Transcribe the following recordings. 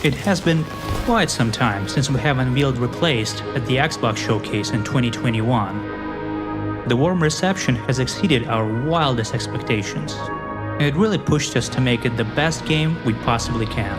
It has been quite some time since we have unveiled Replaced at the Xbox Showcase in 2021. The warm reception has exceeded our wildest expectations, and it really pushed us to make it the best game we possibly can.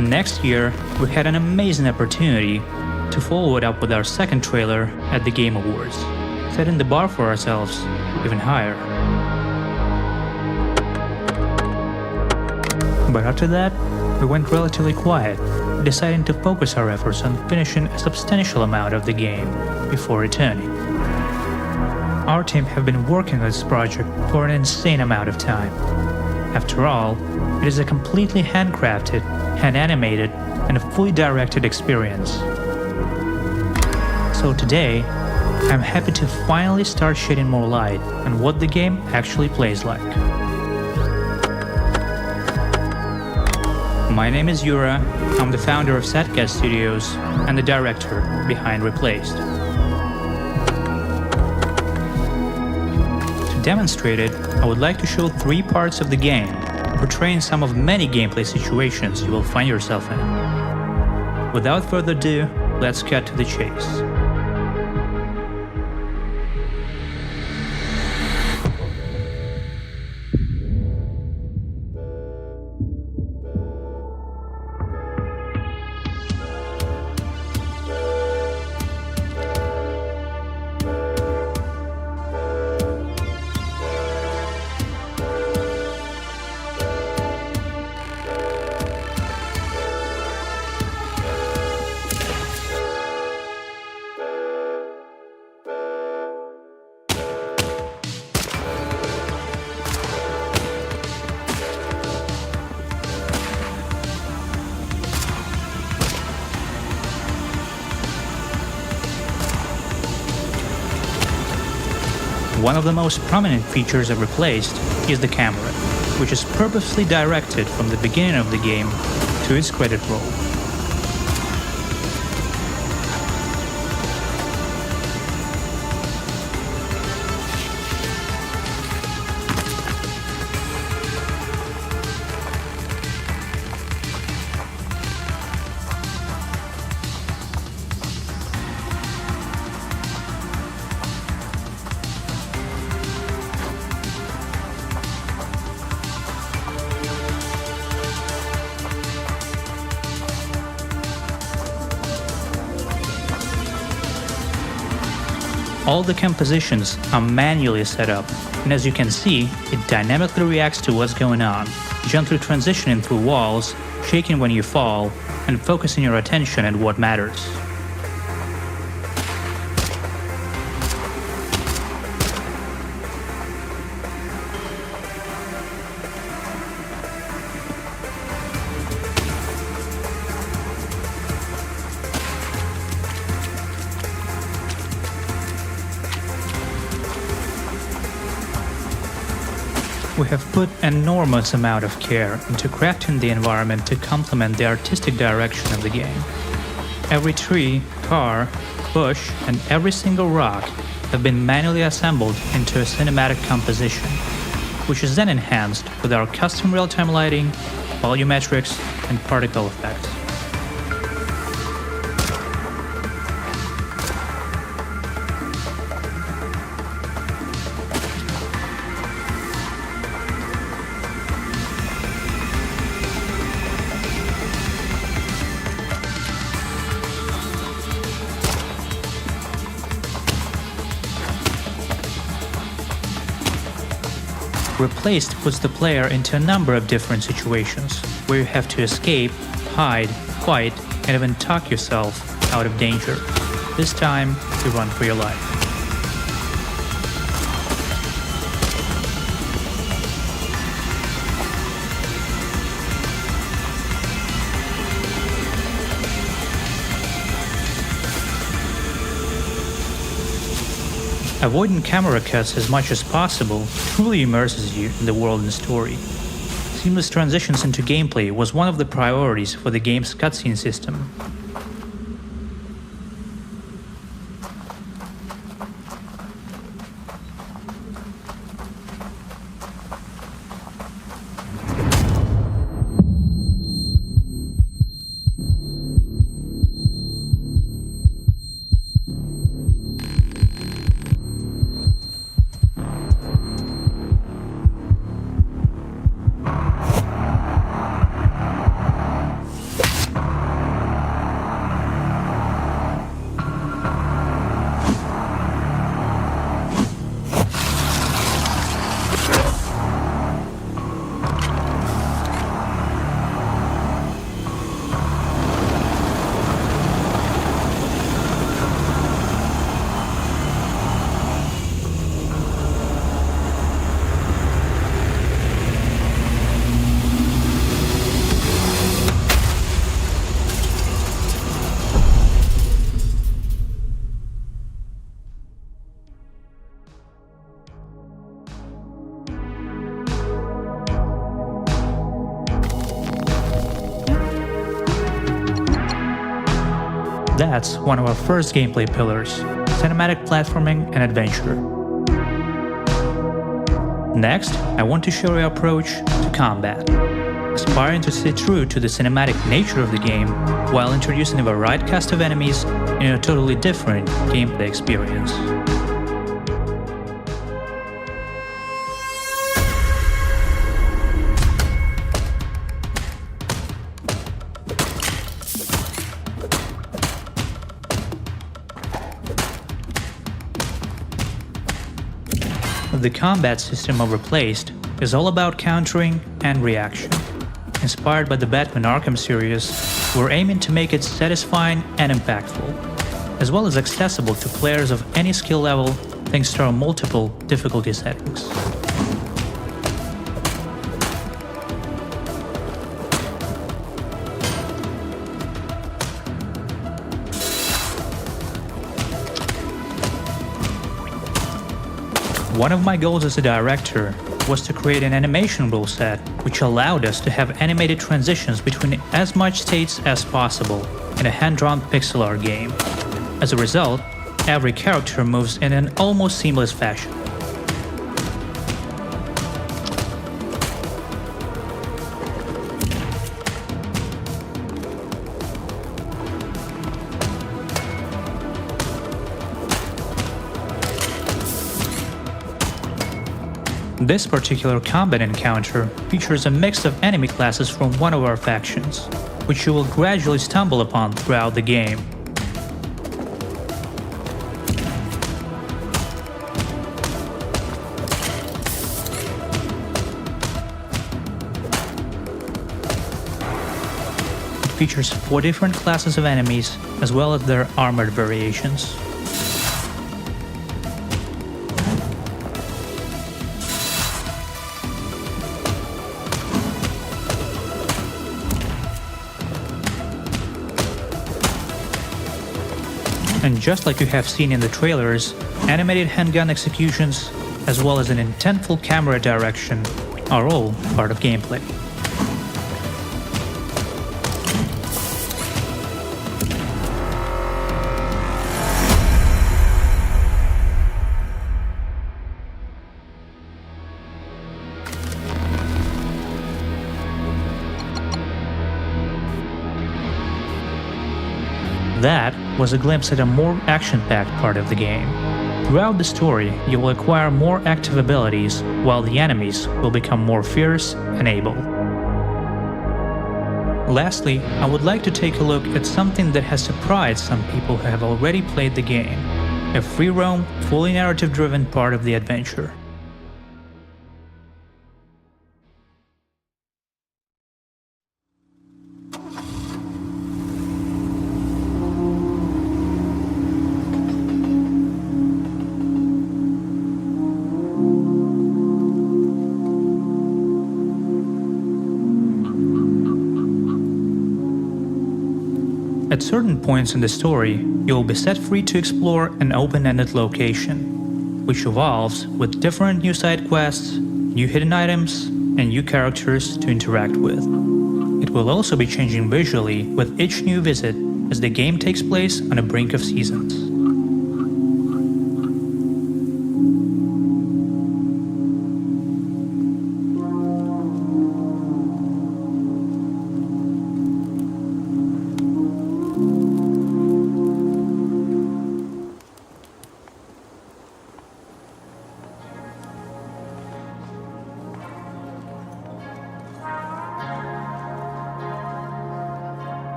Next year, we had an amazing opportunity to follow it up with our second trailer at the Game Awards, setting the bar for ourselves even higher. But after that, we went relatively quiet, deciding to focus our efforts on finishing a substantial amount of the game before returning. Our team have been working on this project for an insane amount of time. After all, it is a completely handcrafted, hand-animated, and fully directed experience. So today, I'm happy to finally start shedding more light on what the game actually plays like. My name is Yura, I'm the founder of Satcat Studios and the director behind Replaced. To demonstrate it, I would like to show 3 parts of the game, portraying some of many gameplay situations you will find yourself in. Without further ado, let's cut to the chase. One of the most prominent features of Replaced is the camera, which is purposely directed from the beginning of the game to its credit roll. All the compositions are manually set up, and as you can see, it dynamically reacts to what's going on, gently transitioning through walls, shaking when you fall, and focusing your attention on what matters. We have put an enormous amount of care into crafting the environment to complement the artistic direction of the game. Every tree, car, bush, and every single rock have been manually assembled into a cinematic composition, which is then enhanced with our custom real-time lighting, volumetrics, and particle effects. Replaced puts the player into a number of different situations, where you have to escape, hide, fight, and even talk yourself out of danger. This time, you run for your life. Avoiding camera cuts as much as possible truly immerses you in the world and story. Seamless transitions into gameplay was one of the priorities for the game's cutscene system. That's one of our first gameplay pillars: cinematic platforming and adventure. Next, I want to show your approach to combat, aspiring to stay true to the cinematic nature of the game while introducing a varied cast of enemies in a totally different gameplay experience. The combat system of Replaced is all about countering and reaction. Inspired by the Batman Arkham series, we're aiming to make it satisfying and impactful, as well as accessible to players of any skill level thanks to our multiple difficulty settings. One of my goals as a director was to create an animation rule set which allowed us to have animated transitions between as much states as possible in a hand-drawn pixel art game. As a result, every character moves in an almost seamless fashion. This particular combat encounter features a mix of enemy classes from one of our factions, which you will gradually stumble upon throughout the game. It features 4 different classes of enemies, as well as their armored variations. And just like you have seen in the trailers, animated handgun executions, as well as an intentful camera direction, are all part of gameplay. That was a glimpse at a more action-packed part of the game. Throughout the story, you will acquire more active abilities, while the enemies will become more fierce and able. Lastly, I would like to take a look at something that has surprised some people who have already played the game: a free-roam, fully narrative-driven part of the adventure. At certain points in the story, you will be set free to explore an open-ended location, which evolves with different new side quests, new hidden items, and new characters to interact with. It will also be changing visually with each new visit as the game takes place on the brink of seasons.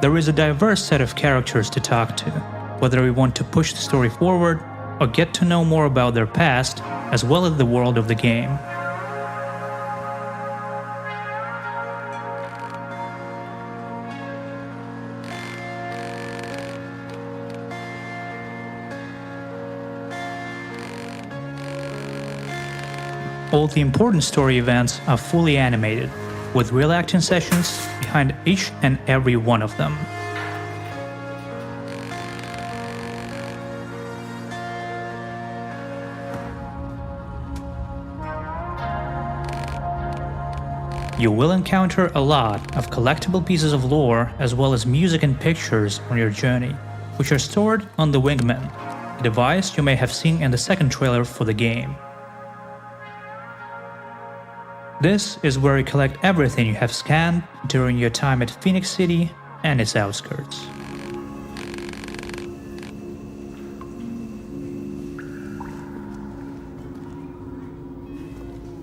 There is a diverse set of characters to talk to, whether we want to push the story forward or get to know more about their past, as well as the world of the game. All the important story events are fully animated, with real action sessions behind each and every one of them. You will encounter a lot of collectible pieces of lore as well as music and pictures on your journey. which are stored on the Wingman, a device you may have seen in the second trailer for the game. This is where you collect everything you have scanned during your time at Phoenix City and its outskirts.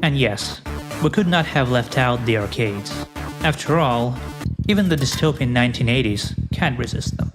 And yes, we could not have left out the arcades. After all, even the dystopian 1980s can't resist them.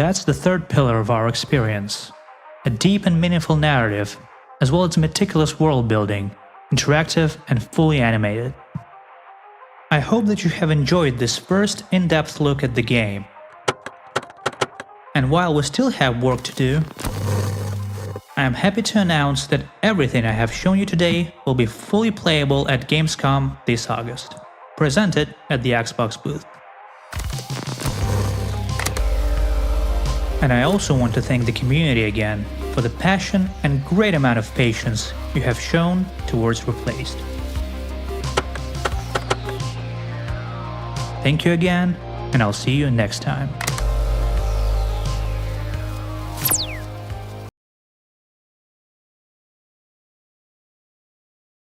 That's the third pillar of our experience. A deep and meaningful narrative, as well as meticulous world building, interactive and fully animated. I hope that you have enjoyed this first in-depth look at the game. And while we still have work to do, I am happy to announce that everything I have shown you today will be fully playable at Gamescom this August, presented at the Xbox booth. And I also want to thank the community again for the passion and great amount of patience you have shown towards Replaced. Thank you again, and I'll see you next time.